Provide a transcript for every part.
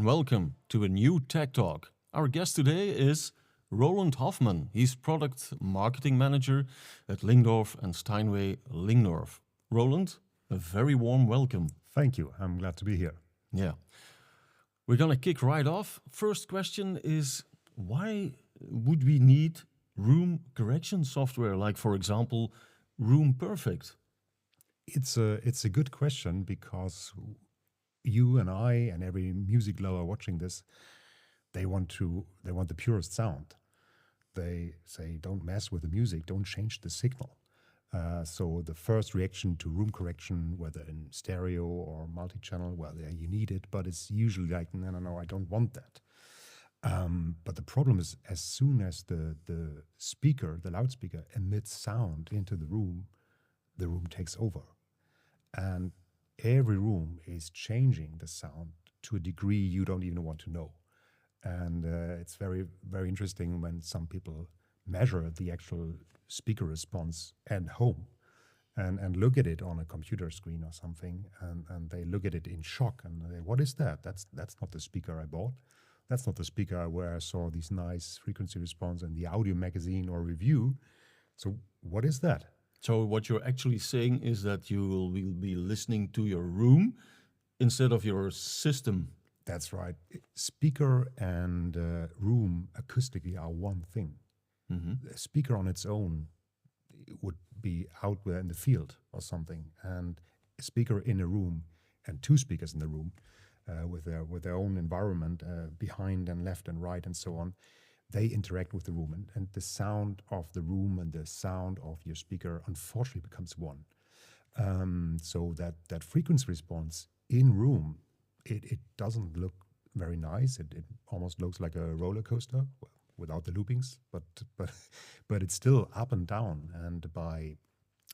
and welcome to a new Tech Talk. Our guest today is Roland Hoffman. He's Product Marketing Manager at Lingdorf and Steinway Lingdorf. Roland, a very warm welcome. Thank you. I'm glad to be here. Yeah. We're going to kick right off. First question is, why would we need room correction software, like, for example, Room Perfect? It's a good question because you and I and every music lover watching this, they want the purest sound. They say, don't mess with the music, don't change the signal. So the first reaction to room correction, whether in stereo or multi-channel, well, yeah, you need it, but it's usually like, no, I don't want that. But the problem is, as soon as the loudspeaker emits sound into the room takes over. And every room is changing the sound to a degree you don't even want to know. And it's very, very interesting when some people measure the actual speaker response at home and look at it on a computer screen or something, and they look at it in shock and they, what is that? That's not the speaker I bought. That's not the speaker where I saw this nice frequency response in the audio magazine or review. So what is that? So what you're actually saying is that you will be listening to your room instead of your system. That's right. Speaker and room acoustically are one thing. Mm-hmm. A speaker on its own would be out there in the field or something, and a speaker in a room and two speakers in the room with their own environment behind and left and right and so on, they interact with the room, and the sound of the room and the sound of your speaker unfortunately becomes one. So that frequency response in room, it doesn't look very nice. It almost looks like a roller coaster, well, without the loopings, but it's still up and down, and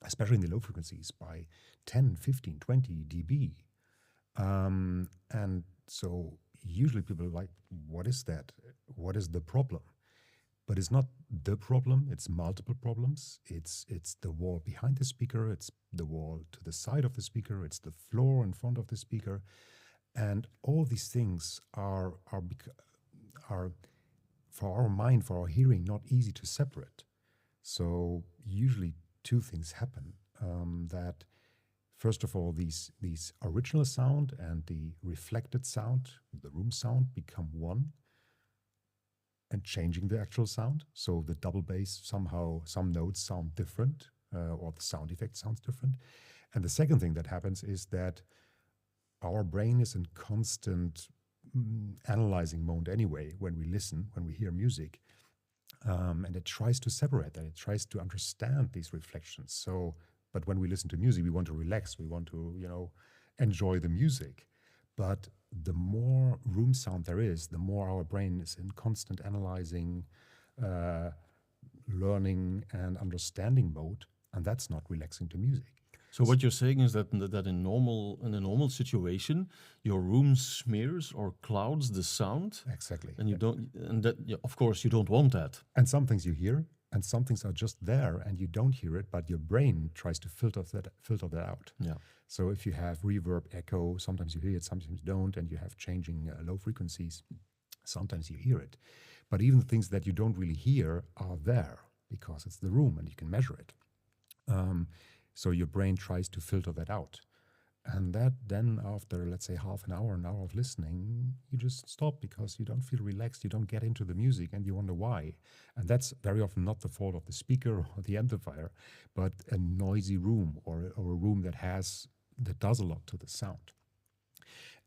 especially in the low frequencies, by 10, 15, 20 dB. And so usually people are like, what is that? What is the problem? But it's not the problem, it's multiple problems. It's the wall behind the speaker, it's the wall to the side of the speaker, it's the floor in front of the speaker. And all these things are for our mind, for our hearing, not easy to separate. So usually two things happen. That first of all, these original sound and the reflected sound, the room sound, become one and changing the actual sound. So the double bass, somehow some notes sound different, or the sound effect sounds different. And the second thing that happens is that our brain is in constant analyzing mode anyway when we listen, when we hear music. And it tries to separate that. It tries to understand these reflections. So, but when we listen to music, we want to relax. We want to, enjoy the music. But the more room sound there is, the more our brain is in constant analyzing, learning, and understanding mode. And that's not relaxing to music. So what you're saying is that in a normal situation, your room smears or clouds the sound. Exactly. And of course you don't want that. And some things you hear, and some things are just there and you don't hear it, but your brain tries to filter that out. Yeah. So if you have reverb, echo, sometimes you hear it, sometimes you don't, and you have changing low frequencies, sometimes you hear it. But even the things that you don't really hear are there because it's the room and you can measure it. So your brain tries to filter that out. And that then after, let's say, half an hour of listening, you just stop because you don't feel relaxed, you don't get into the music and you wonder why. And that's very often not the fault of the speaker or the amplifier, but a noisy room or a room that does a lot to the sound.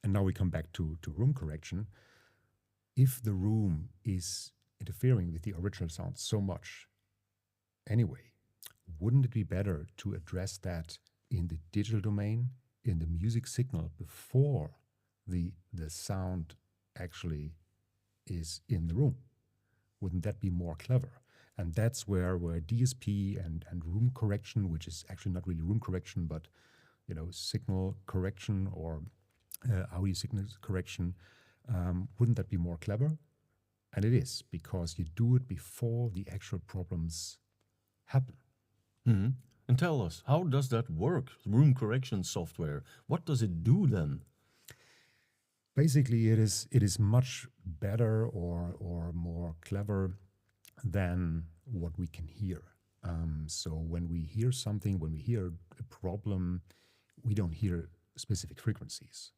And now we come back to room correction. If the room is interfering with the original sound so much anyway, wouldn't it be better to address that in the digital domain, in the music signal, before the sound actually is in the room? Wouldn't that be more clever? And that's where DSP and room correction, which is actually not really room correction, but signal correction or audio signal correction, wouldn't that be more clever? And it is, because you do it before the actual problems happen. Mm-hmm. And tell us, how does that work? Room correction software. What does it do then? Basically, it is much better or more clever than what we can hear. So when we hear something, when we hear a problem, we don't hear specific frequencies.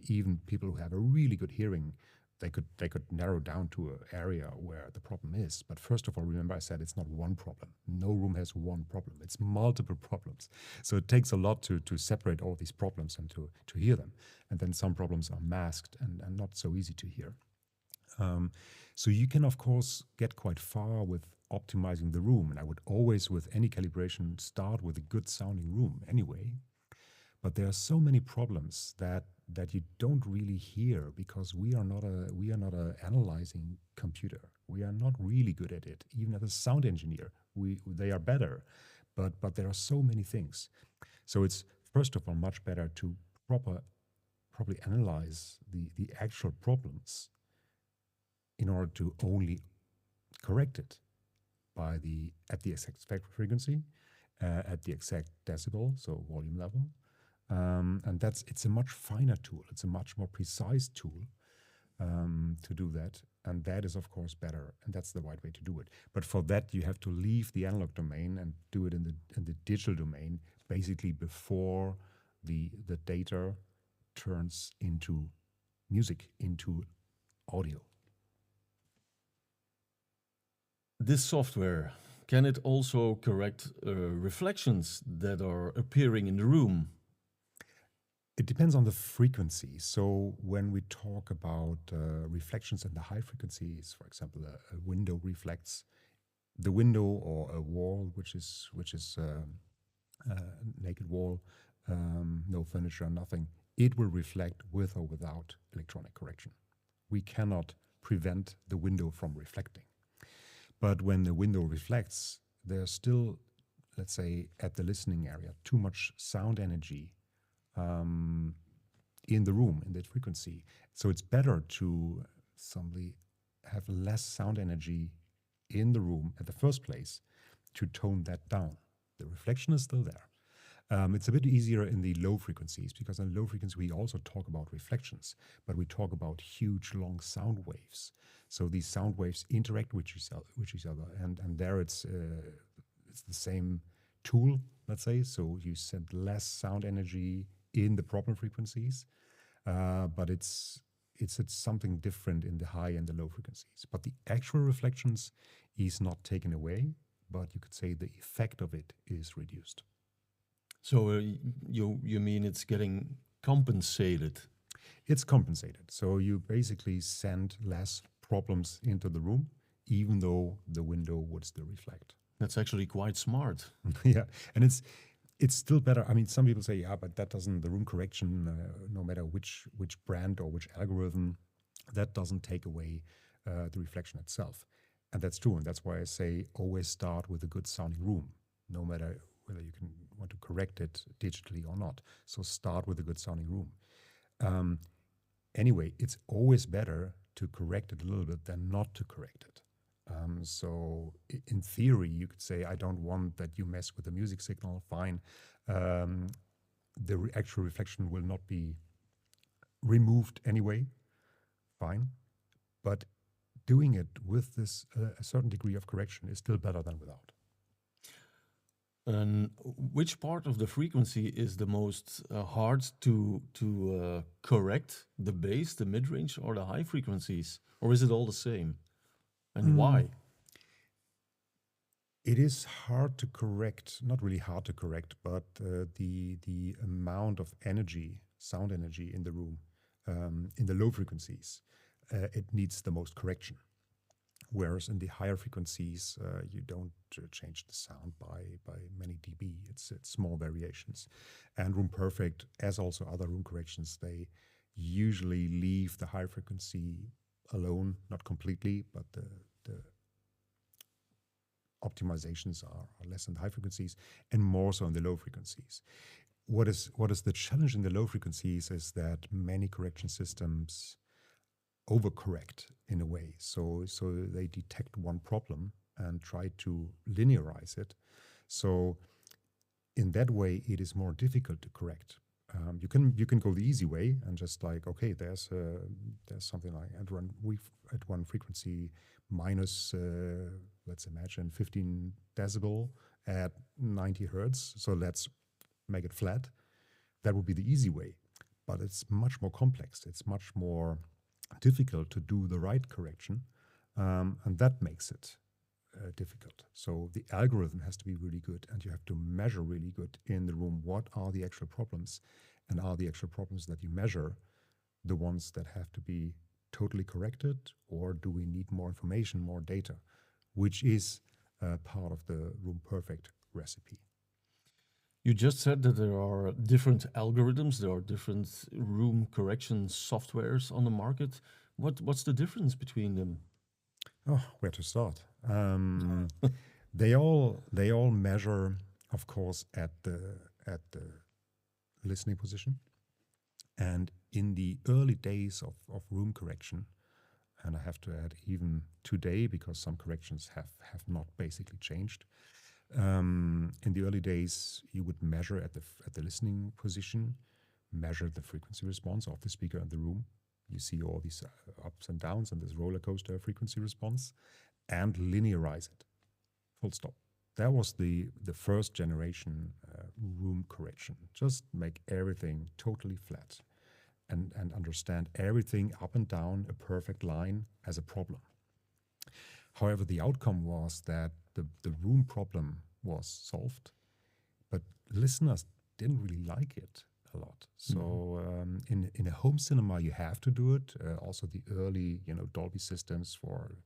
Even people who have a really good hearing, they could narrow down to an area where the problem is. But first of all, remember I said it's not one problem. No room has one problem. It's multiple problems. So it takes a lot to separate all these problems and to hear them. And then some problems are masked and not so easy to hear. Um, so you can, of course, get quite far with optimizing the room. And I would always, with any calibration, start with a good sounding room anyway. But there are so many problems that you don't really hear because we are not a analyzing computer. We are not really good at it. Even as a sound engineer, they are better. But there are so many things. So it's first of all much better to properly analyze the actual problems in order to only correct it at the exact frequency, at the exact decibel, so volume level, and it's a much finer tool. It's a much more precise tool to do that, and that is of course better, and that's the right way to do it. But for that, you have to leave the analog domain and do it in the digital domain, basically before the data turns into music, into audio. This software, can it also correct reflections that are appearing in the room? It depends on the frequency. So when we talk about reflections in the high frequencies, for example, a window reflects the window or a wall, which is a naked wall, no furniture, nothing. It will reflect with or without electronic correction. We cannot prevent the window from reflecting. But when the window reflects, there's still, let's say, at the listening area, too much sound energy in the room, in that frequency. So it's better to simply have less sound energy in the room at the first place to tone that down. The reflection is still there. It's a bit easier in the low frequencies because in low frequency we also talk about reflections, but we talk about huge, long sound waves. So these sound waves interact with each other, and there it's the same tool, let's say. So you send less sound energy in the problem frequencies, but it's something different in the high and the low frequencies. But the actual reflections is not taken away, but you could say the effect of it is reduced. So you mean it's getting compensated? It's compensated. So you basically send less problems into the room, even though the window would still reflect. That's actually quite smart. Yeah, and it's still better. I mean, some people say, yeah, but that doesn't, the room correction, no matter which brand or which algorithm, that doesn't take away the reflection itself. And that's true. And that's why I say always start with a good sounding room, no matter whether you can want to correct it digitally or not. So start with a good sounding room. Anyway, it's always better to correct it a little bit than not to correct it. So in theory, you could say, I don't want that you mess with the music signal, fine. The actual reflection will not be removed anyway, fine. But doing it with this a certain degree of correction is still better than without. And which part of the frequency is the most hard to correct? The bass, the mid-range, or the high frequencies? Or is it all the same? And why? It is hard to correct, not really hard to correct, but the amount of energy, sound energy in the room, in the low frequencies, it needs the most correction. Whereas in the higher frequencies, you don't change the sound by many dB. It's small variations. And Room Perfect, as also other room corrections, they usually leave the high frequency alone, not completely, but the optimizations are less in the high frequencies and more so in the low frequencies. What is the challenge in the low frequencies is that many correction systems overcorrect in a way. So they detect one problem and try to linearize it. So in that way, it is more difficult to correct. You can go the easy way and just like, okay, there's something like at one frequency minus, let's imagine 15 decibel at 90 hertz, so let's make it flat. That would be the easy way, but it's much more complex. It's much more difficult to do the right correction, and that makes it difficult. So the algorithm has to be really good, and you have to measure really good in the room what are the actual problems, and are the actual problems that you measure the ones that have to be totally corrected, or do we need more information, more data, which is part of the Room Perfect recipe. You just said that there are different algorithms, there are different room correction softwares on the market. What's the difference between them? Oh, where to start? They all measure, of course, at the listening position, and in the early days of room correction, and I have to add even today because some corrections have not basically changed. In the early days, you would measure at the listening position, measure the frequency response of the speaker in the room. You see all these ups and downs and this roller coaster frequency response, and linearize it. Full stop. That was the first generation room correction. Just make everything totally flat, and understand everything up and down a perfect line as a problem. However, the outcome was that the room problem was solved, but listeners didn't really like it a lot. So in a home cinema, you have to do it. Also, the early Dolby systems for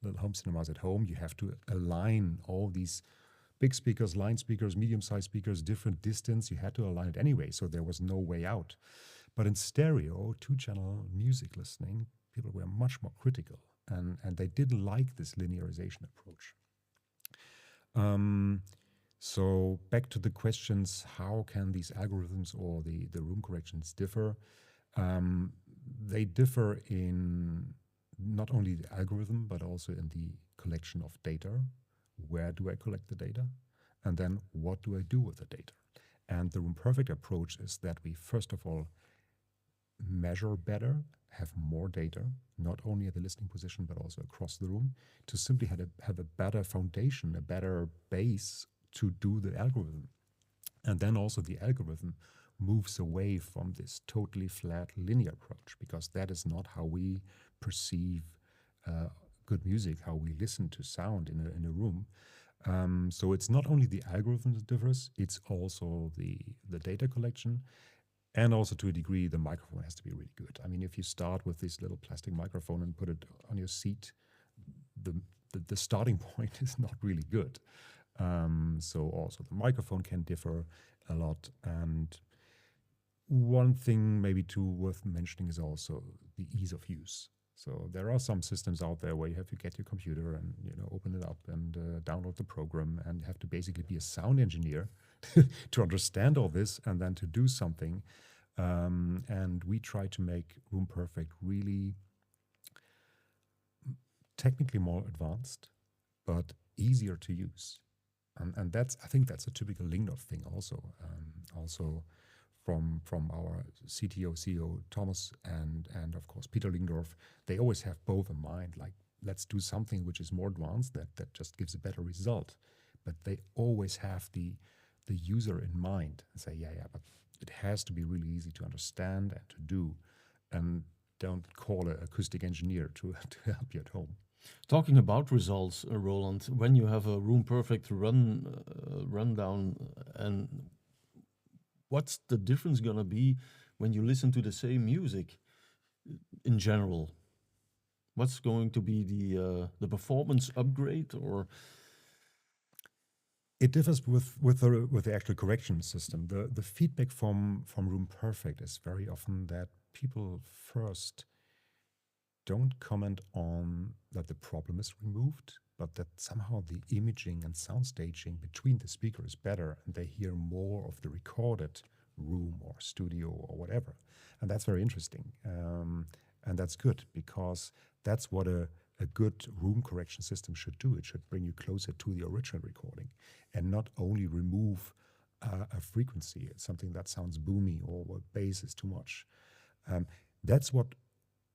little home cinemas at home, you have to align all these big speakers, line speakers, medium-sized speakers, different distance. You had to align it anyway, so there was no way out. But in stereo, two-channel music listening, people were much more critical, and they didn't like this linearization approach. So back to the questions, how can these algorithms or the room corrections differ? They differ in not only the algorithm, but also in the collection of data. Where do I collect the data? And then what do I do with the data? And the Room Perfect approach is that we first of all measure better, have more data, not only at the listening position, but also across the room, to simply have a better foundation, a better base to do the algorithm. And then also the algorithm moves away from this totally flat linear approach, because that is not how we perceive good music, how we listen to sound in a room. So it's not only the algorithm that differs, it's also the data collection. And also, to a degree, the microphone has to be really good. I mean, if you start with this little plastic microphone and put it on your seat, the starting point is not really good. So also the microphone can differ a lot. And one thing maybe too worth mentioning is also the ease of use. So there are some systems out there where you have to get your computer and open it up and download the program, and you have to basically be a sound engineer to understand all this and then to do something. And we try to make Room Perfect really technically more advanced, but easier to use. And I think that's a typical Lingdorf thing also. Also from our CTO, CEO Thomas, and of course Peter Lingdorf, they always have both in mind. Like, let's do something which is more advanced that just gives a better result. But they always have the user in mind and say, yeah, but it has to be really easy to understand and to do, and don't call an acoustic engineer to help you at home. Talking about results, Roland, when you have a Room Perfect rundown, and what's the difference gonna be when you listen to the same music in general? What's going to be the performance upgrade, or? It differs with the actual correction system. The feedback from Room Perfect is very often that people first don't comment on that the problem is removed, but that somehow the imaging and sound staging between the speaker is better, and they hear more of the recorded room or studio or whatever. And that's very interesting. And that's good, because that's what a good room correction system should do. It should bring you closer to the original recording and not only remove a frequency, something that sounds boomy or where bass is too much. That's what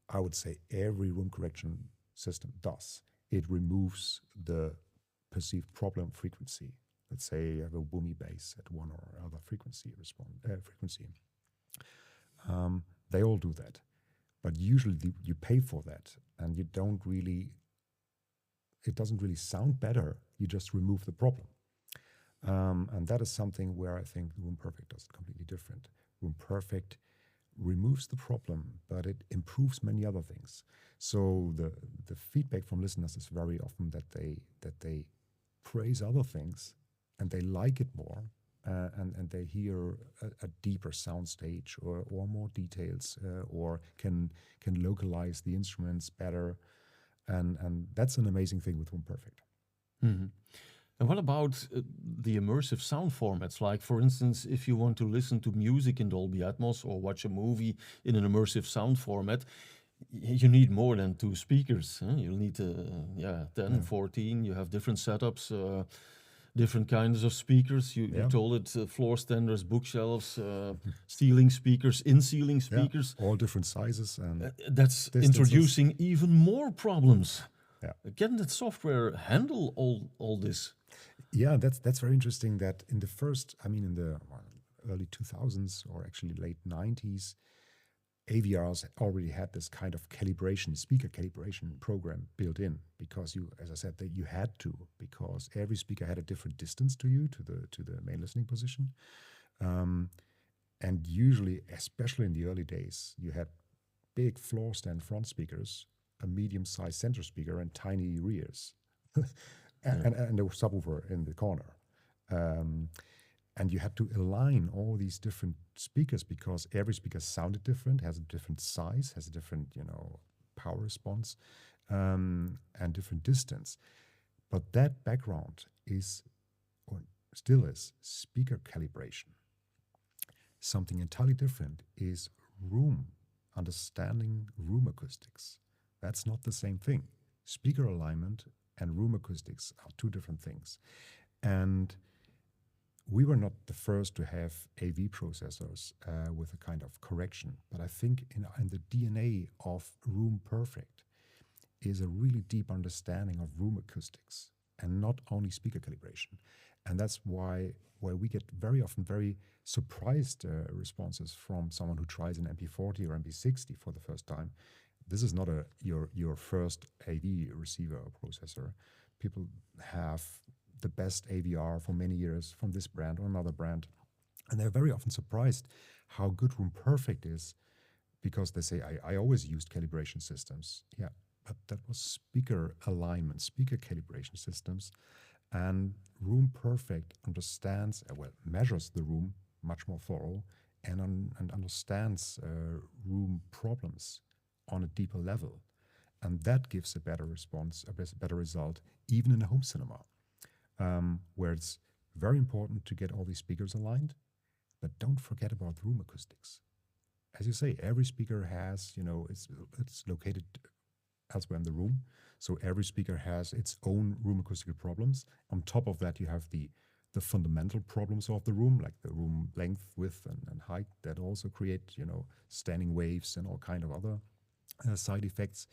I would say every room correction system does. It removes the perceived problem frequency. Let's say you have a boomy bass at one or other frequency. They all do that, but usually you pay for that, and you don't really. It doesn't really sound better. You just remove the problem, and that is something where I think Room Perfect does it completely different. Room Perfect removes the problem, but it improves many other things. So the feedback from listeners is very often that they praise other things and they like it more, and they hear a deeper sound stage or more details, or can localize the instruments better, and that's an amazing thing with Room Perfect. Mhm. And what about the immersive sound formats? Like, for instance, if you want to listen to music in Dolby Atmos or watch a movie in an immersive sound format, you need more than two speakers. Huh? You'll need 10, Yeah. 14. You have different setups, different kinds of speakers. You Yeah. told it floor standers, bookshelves, ceiling speakers, in-ceiling Yeah, speakers. all different sizes and That's distances. introducing even more problems. Yeah. Can that software handle all this? Yeah, that's very interesting. That in the first, I mean, in the early 2000s or actually late 90s, AVRs already had this kind of calibration, speaker calibration program built in, because you, as I said, that you had to, because every speaker had a different distance to you, to the main listening position, and usually, especially in the early days, you had big floor stand front speakers, a medium-sized center speaker, and tiny rears, and a subwoofer in the corner. And you had to align all these different speakers because every speaker sounded different, has a different size, has a different, power response, and different distance. But that background is, or still is, speaker calibration. Something entirely different is understanding room acoustics. That's not the same thing. Speaker alignment and room acoustics are two different things. And we were not the first to have AV processors with a kind of correction, but I think in the DNA of Room Perfect is a really deep understanding of room acoustics and not only speaker calibration. And that's why we get very often very surprised responses from someone who tries an MP40 or MP60 for the first time. This is not your first AV receiver or processor. People have the best AVR for many years from this brand or another brand. And they're very often surprised how good Room Perfect is, because they say, I always used calibration systems. Yeah, but that was speaker alignment, speaker calibration systems. And Room Perfect understands, measures the room much more thorough and understands room problems on a deeper level. And that gives a better response, a better result, even in a home cinema. Where it's very important to get all these speakers aligned, but don't forget about room acoustics. As you say, every speaker has, it's located elsewhere in the room, so every speaker has its own room acoustical problems. On top of that, you have the fundamental problems of the room, like the room length, width, and height, that also create, standing waves and all kind of other side effects.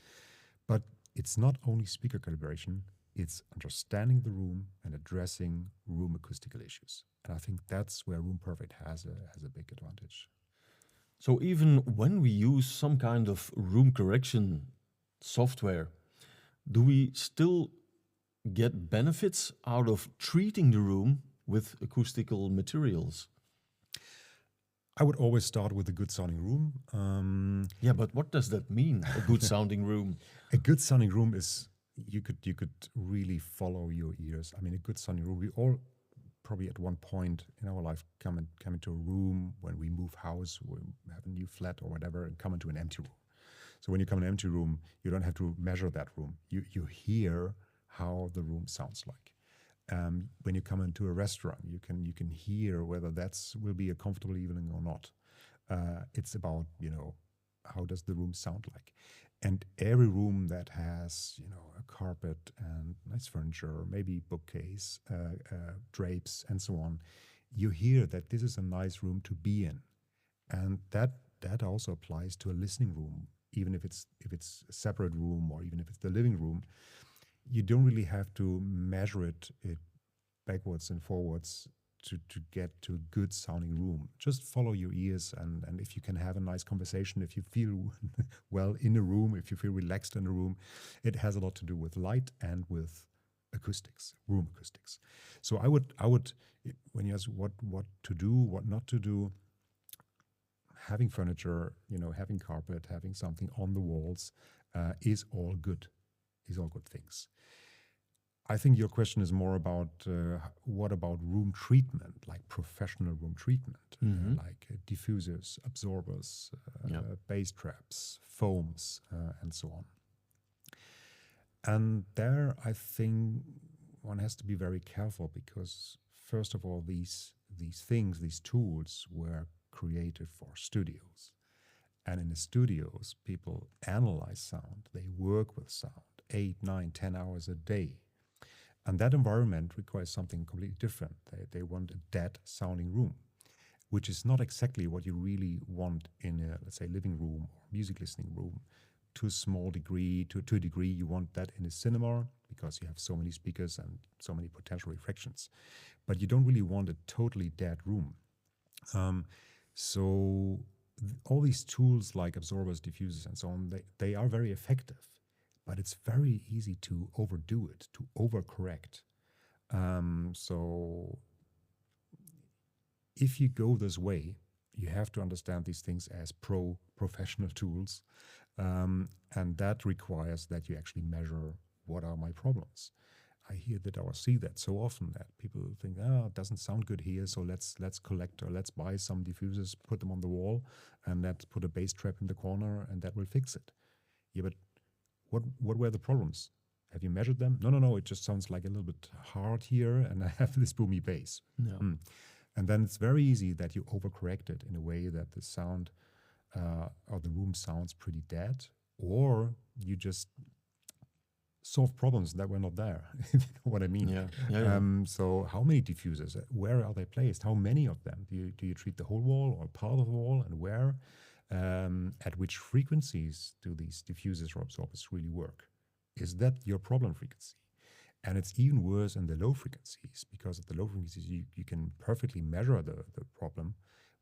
But it's not only speaker calibration, it's understanding the room and addressing room acoustical issues. And I think that's where Room Perfect has a big advantage. So even when we use some kind of room correction software, do we still get benefits out of treating the room with acoustical materials? I would always start with a good sounding room. Yeah, but what does that mean, a good sounding room? A good sounding room is, you could really follow your ears. I mean, a good sounding room, we all probably at one point in our life come into a room when we move house, we have a new flat or whatever, and come into an empty room. So when you come in an empty room, you don't have to measure that room. You hear how the room sounds like. When you come into a restaurant, you can hear whether will be a comfortable evening or not. It's about, how does the room sound like? And every room that has, a carpet and nice furniture, maybe bookcase, drapes, and so on, you hear that this is a nice room to be in, and that also applies to a listening room, even if it's a separate room or even if it's the living room. You don't really have to measure it backwards and forwards to get to a good sounding room. Just follow your ears, and if you can have a nice conversation, if you feel well in a room, if you feel relaxed in a room, it has a lot to do with light and with acoustics, room acoustics. So I would when you ask what to do, what not to do, having furniture, having carpet, having something on the walls is all good, things. I think your question is more about what about room treatment, like professional room treatment, like diffusers, absorbers, bass traps, foams, and so on. And there, I think one has to be very careful because, first of all, these tools were created for studios. And in the studios, people analyze sound, they work with sound 8, 9, 10 hours a day. And that environment requires something completely different. They want a dead sounding room, which is not exactly what you really want in a, let's say, living room or music listening room. To a degree, you want that in a cinema because you have so many speakers and so many potential reflections. But you don't really want a totally dead room. All these tools like absorbers, diffusers, and so on, they are very effective. But it's very easy to overdo it, to overcorrect. So if you go this way, you have to understand these things as professional tools. And that requires that you actually measure what are my problems. I hear that or see that so often that people think, it doesn't sound good here, so let's collect or let's buy some diffusers, put them on the wall, and let's put a bass trap in the corner, and that will fix it. Yeah, but what were the problems? Have you measured them? No, it just sounds like a little bit hard here, and I have this boomy bass. Yeah. And then it's very easy that you overcorrect it in a way that the sound or the room sounds pretty dead, or you just solve problems that were not there, if you know what I mean. Yeah. So how many diffusers? Where are they placed? How many of them? Do you treat the whole wall or part of the wall, and where? At which frequencies do these diffusers or absorbers really work? Is that your problem frequency? And it's even worse in the low frequencies, because at the low frequencies you can perfectly measure the problem,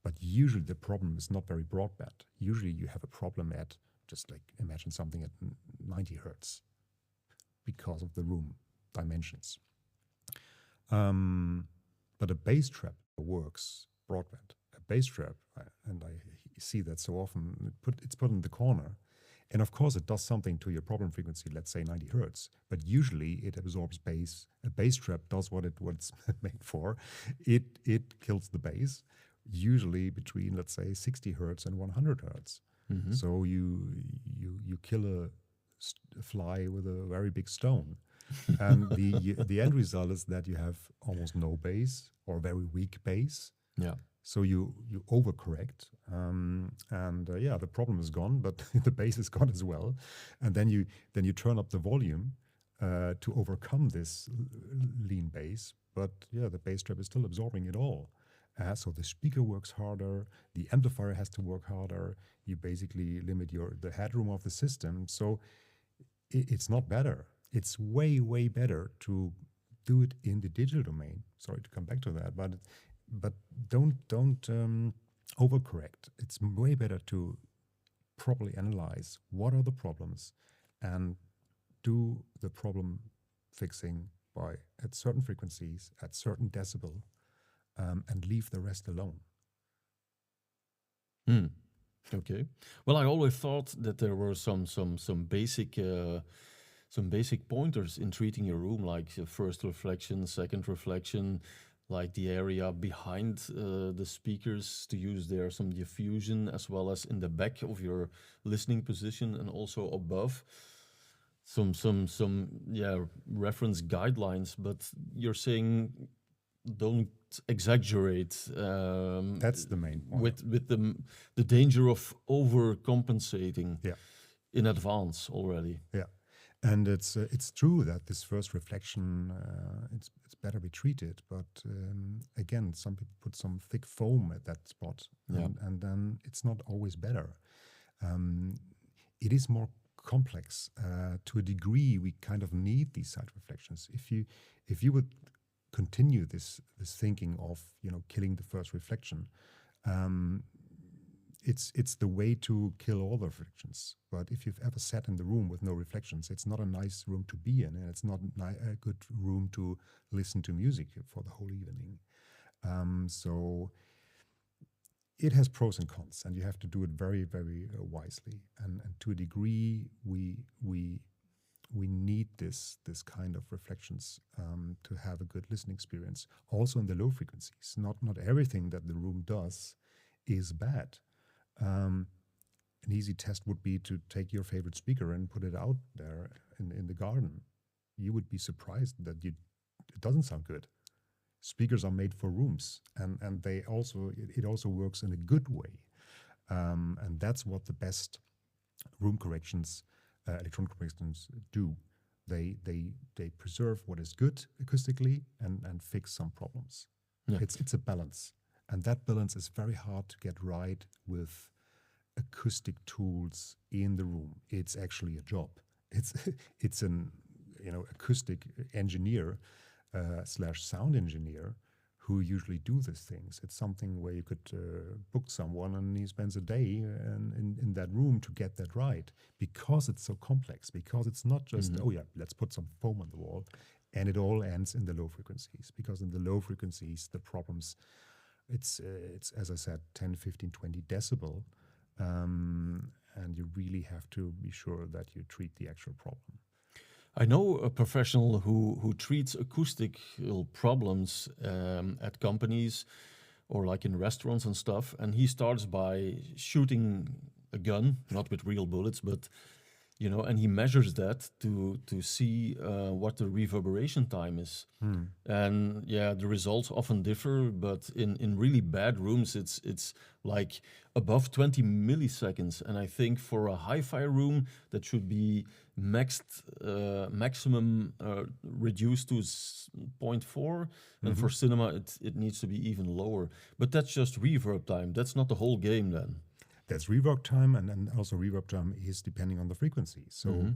but usually the problem is not very broadband. Usually you have a problem at, just like imagine something at 90 hertz because of the room dimensions. But a bass trap works broadband. A bass trap, and I see that so often, it's put in the corner. And of course, it does something to your problem frequency, let's say 90 hertz, but usually it absorbs bass. A bass trap does what it's made for. It kills the bass, usually between, let's say, 60 hertz and 100 hertz. Mm-hmm. So you kill a fly with a very big stone. And the end result is that you have almost no bass or very weak bass. Yeah. So you overcorrect, the problem is gone, but the bass is gone as well. And then you turn up the volume to overcome this lean bass, but the bass trap is still absorbing it all. So the speaker works harder, the amplifier has to work harder. You basically limit the headroom of the system. So it's not better. It's way, way better to do it in the digital domain. Sorry to come back to that, but don't overcorrect. It's way better to properly analyze what are the problems and do the problem fixing at certain frequencies, at certain decibel, and leave the rest alone. Okay. Well, I always thought that there were some basic pointers in treating your room, like first reflection, second reflection, like the area behind the speakers to use there some diffusion, as well as in the back of your listening position, and also above some reference guidelines. But you're saying don't exaggerate. That's the main point. With the danger of overcompensating in advance already. Yeah. And it's true that this first reflection, it's better we treat it. But again, some people put some thick foam at that spot, and then it's not always better. It is more complex. To a degree, we kind of need these side reflections. If you would continue this thinking of killing the first reflection, it's the way to kill all the reflections. But if you've ever sat in the room with no reflections, it's not a nice room to be in, and it's not a good room to listen to music for the whole evening. So it has pros and cons, and you have to do it very, very wisely. And to a degree, we need this kind of reflections to have a good listening experience. Also in the low frequencies, not everything that the room does is bad. An easy test would be to take your favorite speaker and put it out there in the garden. You would be surprised that it doesn't sound good. Speakers are made for rooms, and it also works in a good way, and that's what the best room corrections, electronic corrections, do. They preserve what is good acoustically and fix some problems. Yeah. It's a balance, and that balance is very hard to get right with acoustic tools in the room. It's actually a job. It's an acoustic engineer / sound engineer who usually do these things. It's something where you could book someone and he spends a day in that room to get that right, because it's so complex, because it's not just, let's put some foam on the wall, and it all ends in the low frequencies. Because in the low frequencies, the problems, it's as I said, 10, 15, 20 decibel, and you really have to be sure that you treat the actual problem. I know a professional who treats acoustical problems at companies or like in restaurants and stuff, and he starts by shooting a gun, not with real bullets, but and he measures that to see what the reverberation time is. And the results often differ, but in really bad rooms, it's like above 20 milliseconds. And I think for a hi-fi room, that should be maximum reduced to 0.4, and for cinema, it needs to be even lower. But that's just reverb time. That's not the whole game then. That's reverb time, and also reverb time is depending on the frequency. So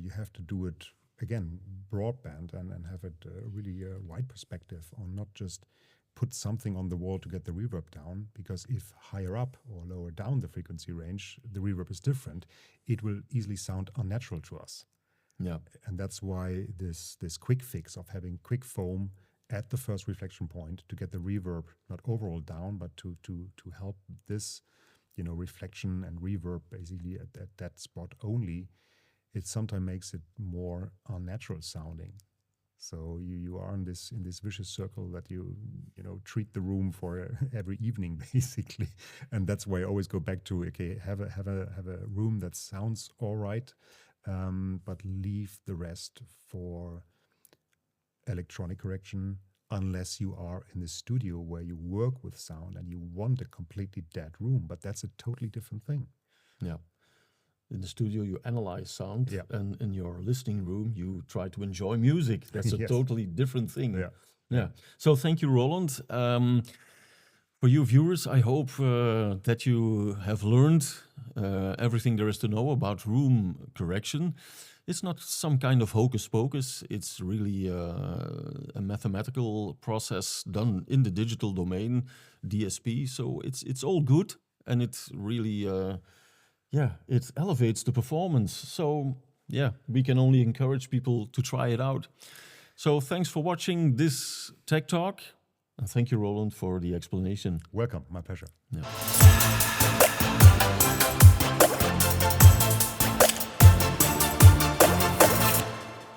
you have to do it, again, broadband and have it really wide perspective on not just put something on the wall to get the reverb down, because if higher up or lower down the frequency range, the reverb is different, it will easily sound unnatural to us. Yeah. And that's why this quick fix of having quick foam at the first reflection point to get the reverb not overall down, but to help this reflection and reverb basically at that spot only, it sometimes makes it more unnatural sounding. So you are in this vicious circle that you treat the room for every evening basically, and that's why I always go back to have a room that sounds all right, but leave the rest for electronic correction, unless you are in the studio where you work with sound and you want a completely dead room, but that's a totally different thing. Yeah. In the studio, you analyze sound, and in your listening room, you try to enjoy music. That's a totally different thing. Yeah. So thank you, Roland. For you viewers, I hope that you have learned everything there is to know about room correction. It's not some kind of hocus pocus. It's really a mathematical process done in the digital domain, DSP. So it's all good, and it's really it elevates the performance. So we can only encourage people to try it out. So thanks for watching this Tech Talk, and thank you, Roland, for the explanation. Welcome, my pleasure. Yeah.